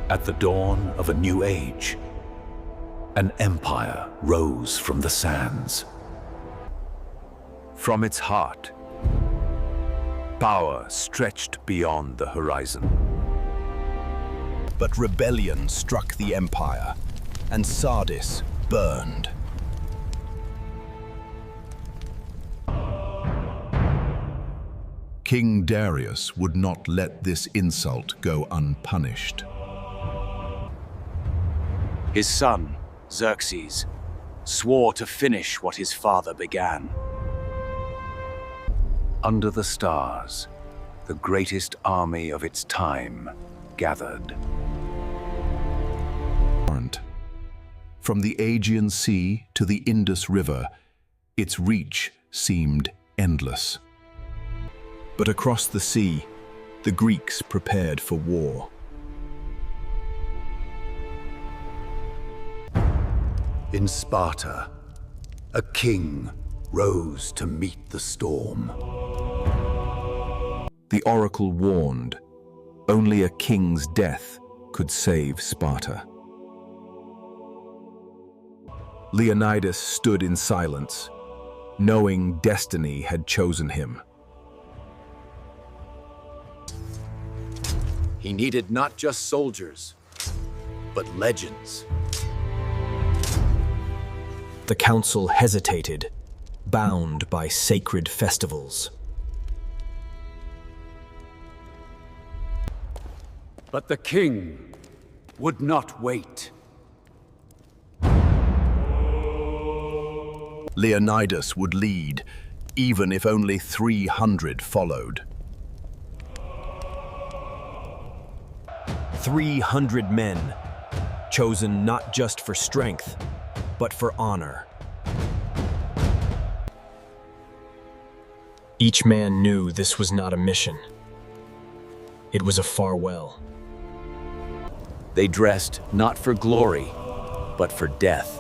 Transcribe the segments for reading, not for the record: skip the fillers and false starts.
At the dawn of a new age, an empire rose from the sands. From its heart, power stretched beyond the horizon. But rebellion struck the empire, and Sardis burned. King Darius would not let this insult go unpunished. His son, Xerxes, swore to finish what his father began. Under the stars, the greatest army of its time gathered. From the Aegean Sea to the Indus River, its reach seemed endless. But across the sea, the Greeks prepared for war. In Sparta, a king rose to meet the storm. The oracle warned, only a king's death could save Sparta. Leonidas stood in silence, knowing destiny had chosen him. He needed not just soldiers, but legends. The council hesitated, bound by sacred festivals. But the king would not wait. Leonidas would lead, even if only 300 followed. 300 men, chosen not just for strength, but for honor. Each man knew this was not a mission. It was a farewell. They dressed not for glory, but for death.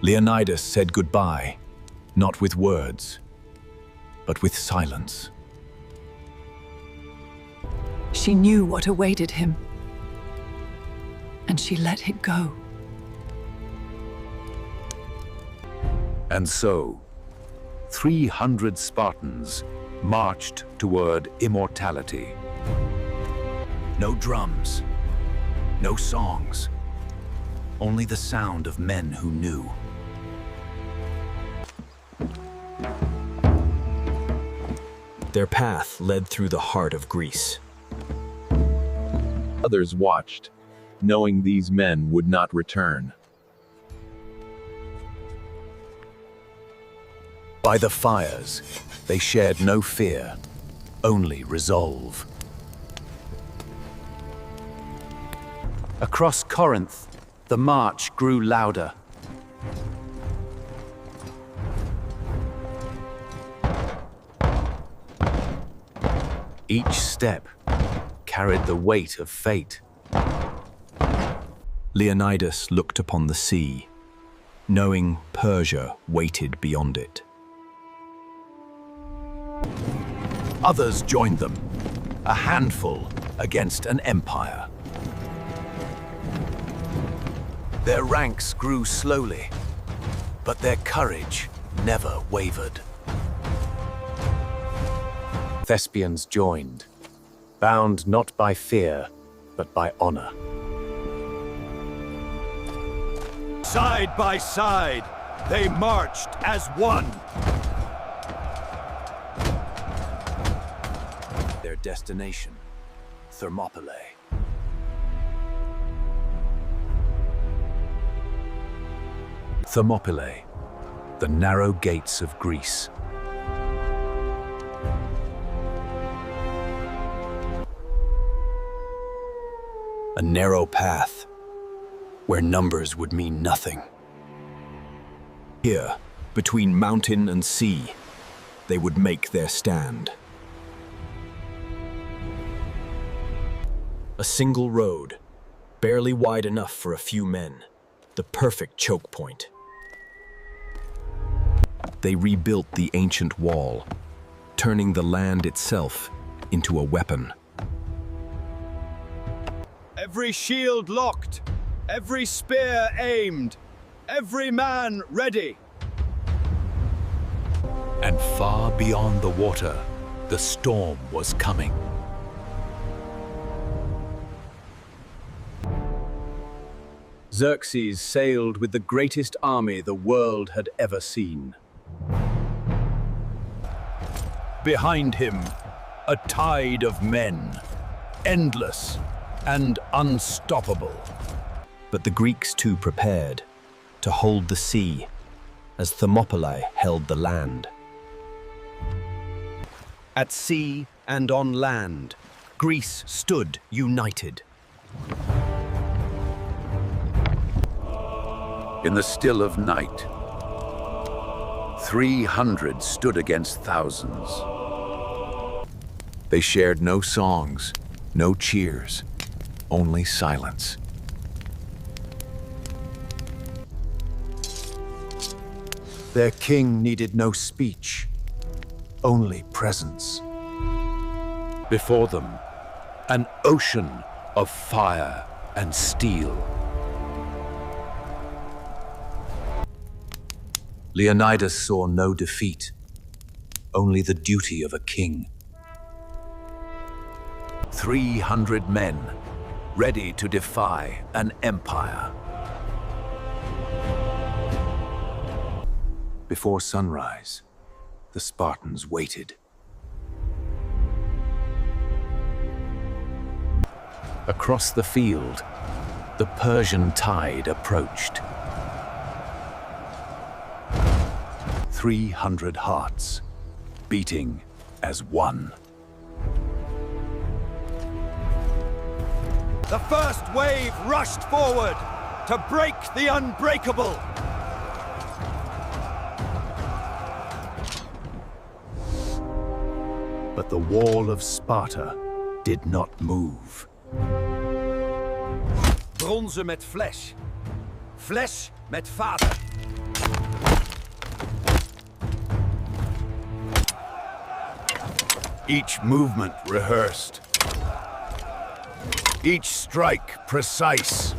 Leonidas said goodbye, not with words, but with silence. She knew what awaited him, and she let it go. And so, 300 Spartans marched toward immortality. No drums, no songs, only the sound of men who knew. Their path led through the heart of Greece. Others watched, knowing these men would not return. By the fires, they shared no fear, only resolve. Across Corinth, the march grew louder. Each step carried the weight of fate. Leonidas looked upon the sea, knowing Persia waited beyond it. Others joined them, a handful against an empire. Their ranks grew slowly, but their courage never wavered. Thespians joined, bound not by fear, but by honor. Side by side, they marched as one. Their destination, Thermopylae. Thermopylae, the narrow gates of Greece. A narrow path where numbers would mean nothing. Here, between mountain and sea, they would make their stand. A single road, barely wide enough for a few men, the perfect choke point. They rebuilt the ancient wall, turning the land itself into a weapon. Every shield locked, every spear aimed, every man ready. And far beyond the water, the storm was coming. Xerxes sailed with the greatest army the world had ever seen. Behind him, a tide of men, endless and unstoppable. But the Greeks too prepared to hold the sea as Thermopylae held the land. At sea and on land, Greece stood united. In the still of night, 300 stood against thousands. They shared no songs, no cheers, only silence. Their king needed no speech, only presence. Before them, an ocean of fire and steel. Leonidas saw no defeat, only the duty of a king. 300 men, ready to defy an empire. Before sunrise, the Spartans waited. Across the field, the Persian tide approached. 300 hearts, beating as one. The first wave rushed forward to break the unbreakable. But the wall of Sparta did not move. Bronze met flesh, flesh met vater. Each movement rehearsed. Each strike precise.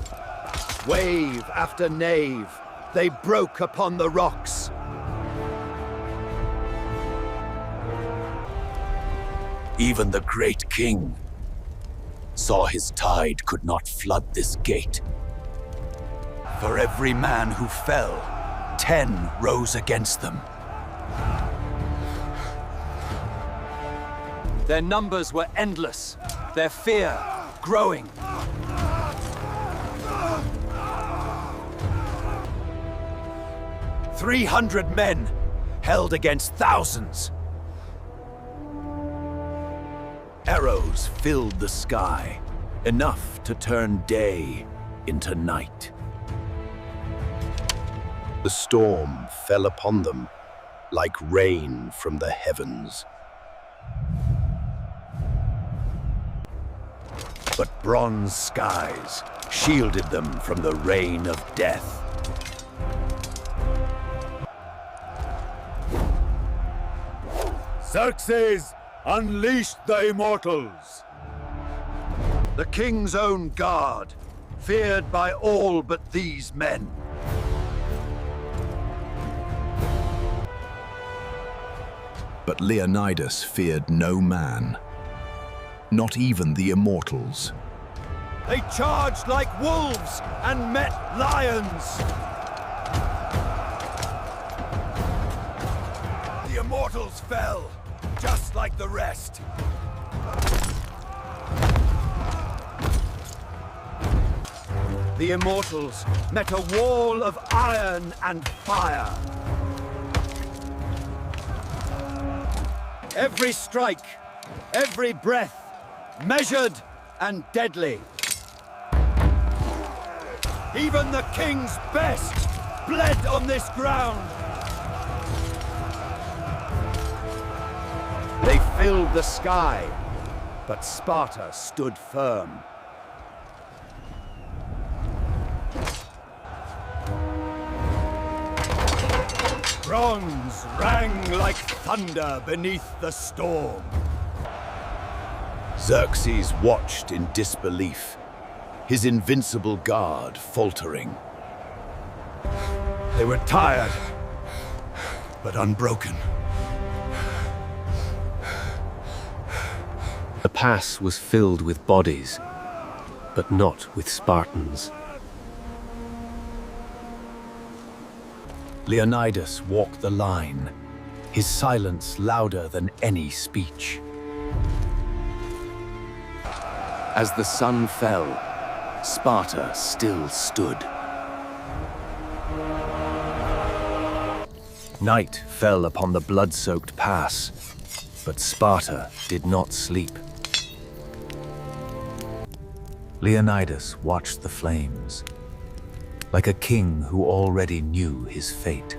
Wave after nave, they broke upon the rocks. Even the great king saw his tide could not flood this gate. For every man who fell, 10 rose against them. Their numbers were endless, their fear growing. "300 men held against thousands. Arrows filled the sky, enough to turn day into night. The storm fell upon them like rain from the heavens. But bronze skies shielded them from the rain of death. Xerxes unleashed the Immortals. The king's own guard, feared by all but these men. But Leonidas feared no man, not even the Immortals. They charged like wolves and met lions. The Immortals fell, just like the rest. The Immortals met a wall of iron and fire. Every strike, every breath, measured and deadly. Even the king's best bled on this ground. They filled the sky, but Sparta stood firm. Bronze rang like thunder beneath the storm. Xerxes watched in disbelief, his invincible guard faltering. They were tired, but unbroken. The pass was filled with bodies, but not with Spartans. Leonidas walked the line, his silence louder than any speech. As the sun fell, Sparta still stood. Night fell upon the blood-soaked pass, but Sparta did not sleep. Leonidas watched the flames, like a king who already knew his fate.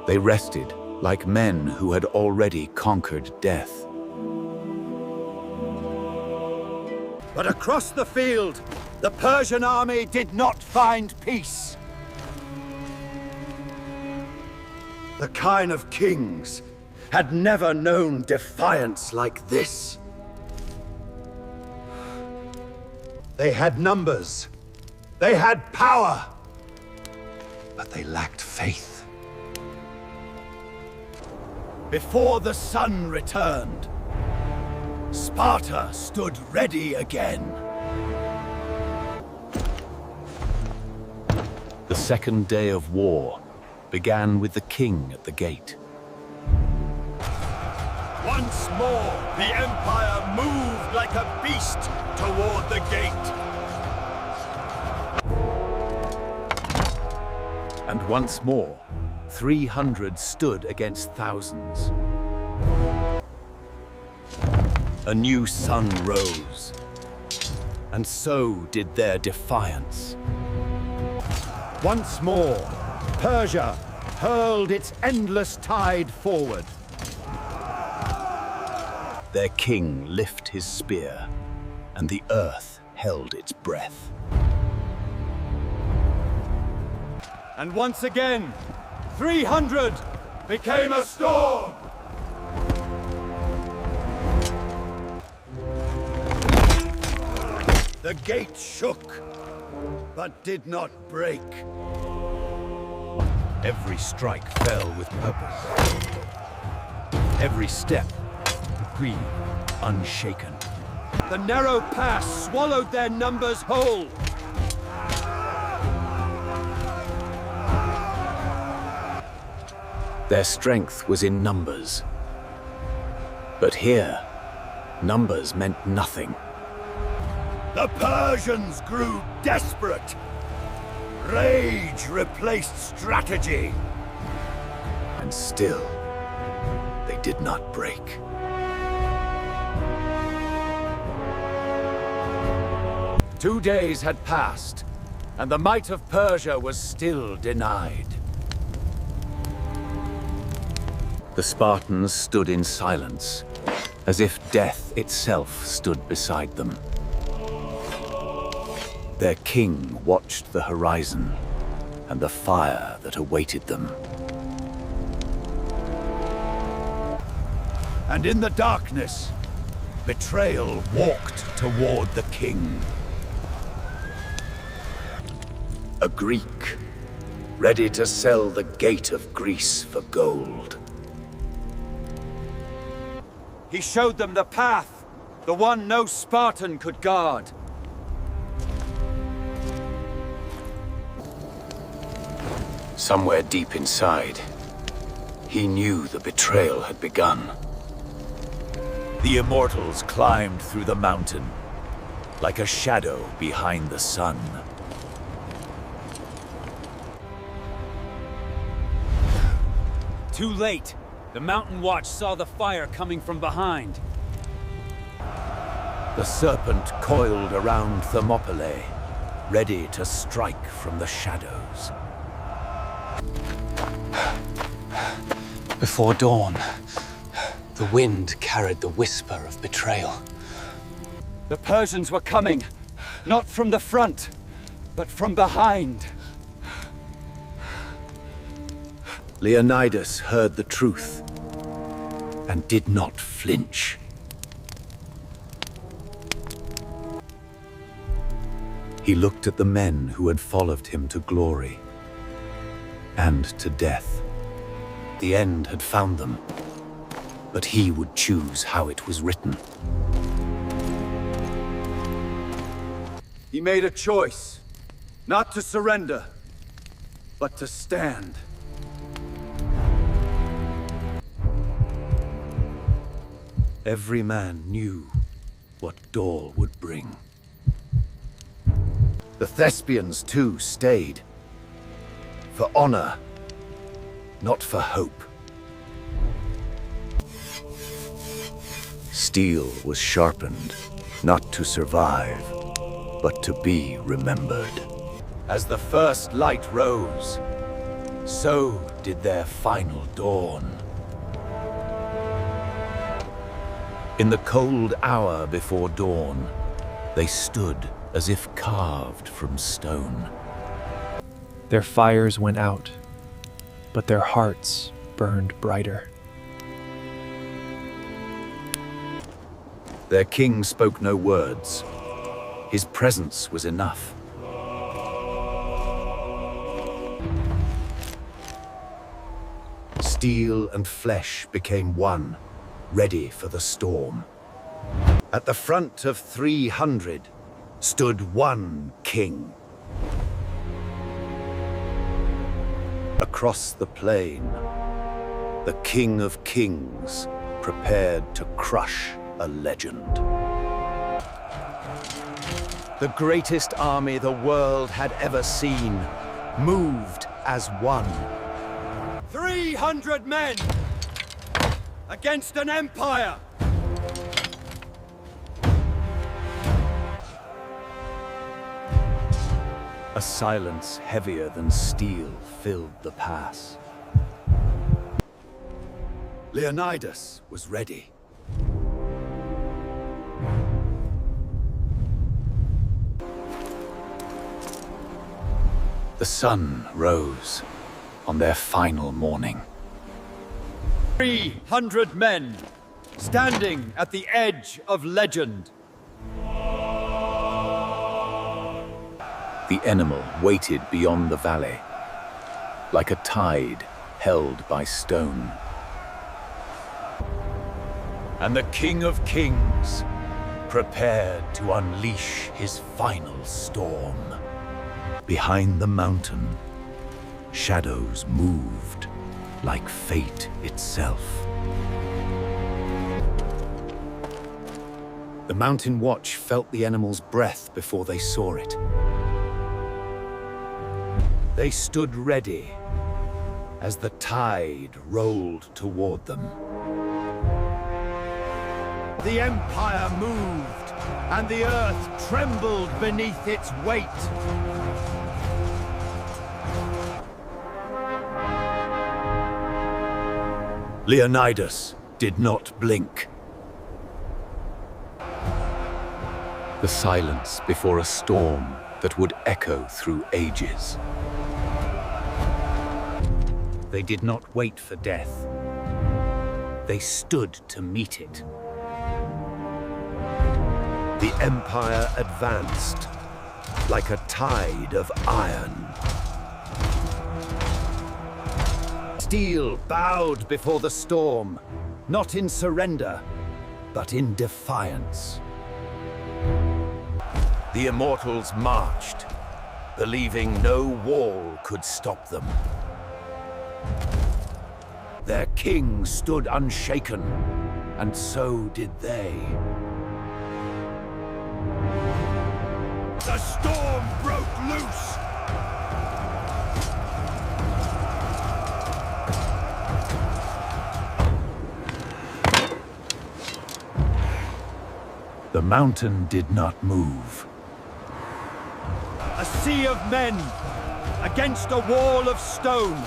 They rested like men who had already conquered death. But across the field, the Persian army did not find peace. The kind of kings had never known defiance like this. They had numbers, they had power, but they lacked faith. Before the sun returned, Sparta stood ready again. The second day of war began with the king at the gate. Once more, the Empire moved like a beast toward the gate. And once more, 300 stood against thousands. A new sun rose, and so did their defiance. Once more, Persia hurled its endless tide forward. Their king lifted his spear, and the earth held its breath. And once again, 300 became a storm. The gate shook, but did not break. Every strike fell with purpose. Every step, free, unshaken. The narrow pass swallowed their numbers whole. Their strength was in numbers. But here, numbers meant nothing. The Persians grew desperate. Rage replaced strategy. And still, they did not break. Two days had passed, and the might of Persia was still denied. The Spartans stood in silence, as if death itself stood beside them. Their king watched the horizon and the fire that awaited them. And in the darkness, betrayal walked toward the king. A Greek, ready to sell the gate of Greece for gold. He showed them the path, the one no Spartan could guard. Somewhere deep inside, he knew the betrayal had begun. The Immortals climbed through the mountain, like a shadow behind the sun. Too late. The Mountain Watch saw the fire coming from behind. The serpent coiled around Thermopylae, ready to strike from the shadows. Before dawn, the wind carried the whisper of betrayal. The Persians were coming, not from the front, but from behind. Leonidas heard the truth and did not flinch. He looked at the men who had followed him to glory and to death. The end had found them, but he would choose how it was written. He made a choice, not to surrender, but to stand. Every man knew what Dawn would bring. The Thespians, too, stayed. For honor, not for hope. Steel was sharpened, not to survive, but to be remembered. As the first light rose, so did their final dawn. In the cold hour before dawn, they stood as if carved from stone. Their fires went out, but their hearts burned brighter. Their king spoke no words. His presence was enough. Steel and flesh became one, ready for the storm. At the front of 300 stood one king. Across the plain, the King of Kings prepared to crush a legend. The greatest army the world had ever seen moved as one. 300 men against an empire! A silence heavier than steel filled the pass. Leonidas was ready. The sun rose on their final morning. 300 men standing at the edge of legend. The animal waited beyond the valley, like a tide held by stone. And the King of Kings prepared to unleash his final storm. Behind the mountain, shadows moved like fate itself. The Mountain Watch felt the animal's breath before they saw it. They stood ready as the tide rolled toward them. The Empire moved, and the earth trembled beneath its weight. Leonidas did not blink. The silence before a storm that would echo through ages. They did not wait for death. They stood to meet it. The Empire advanced like a tide of iron. Steel bowed before the storm, not in surrender, but in defiance. The Immortals marched, believing no wall could stop them. Their king stood unshaken, and so did they. The storm broke loose! The mountain did not move. A sea of men against a wall of stone.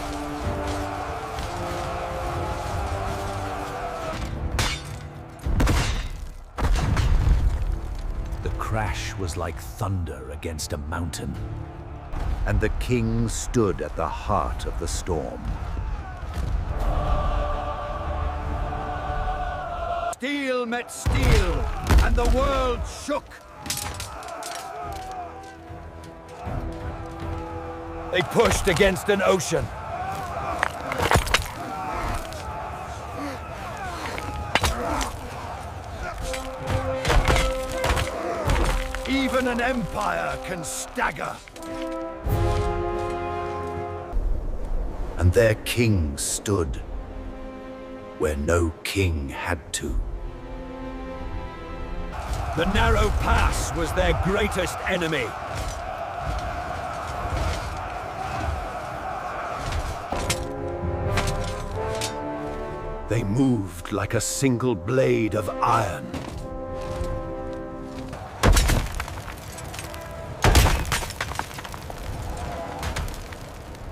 The crash was like thunder against a mountain, and the king stood at the heart of the storm. Steel met steel, and the world shook. They pushed against an ocean. Even an empire can stagger. And their king stood where no king had to. The narrow pass was their greatest enemy. They moved like a single blade of iron.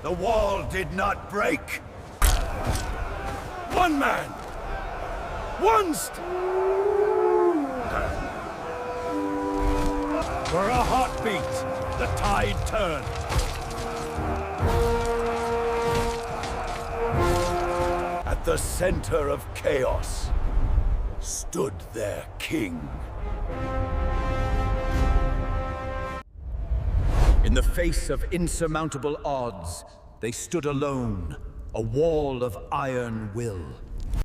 The wall did not break. One man! For a heartbeat, the tide turned. At the center of chaos stood their king. In the face of insurmountable odds, they stood alone, a wall of iron will.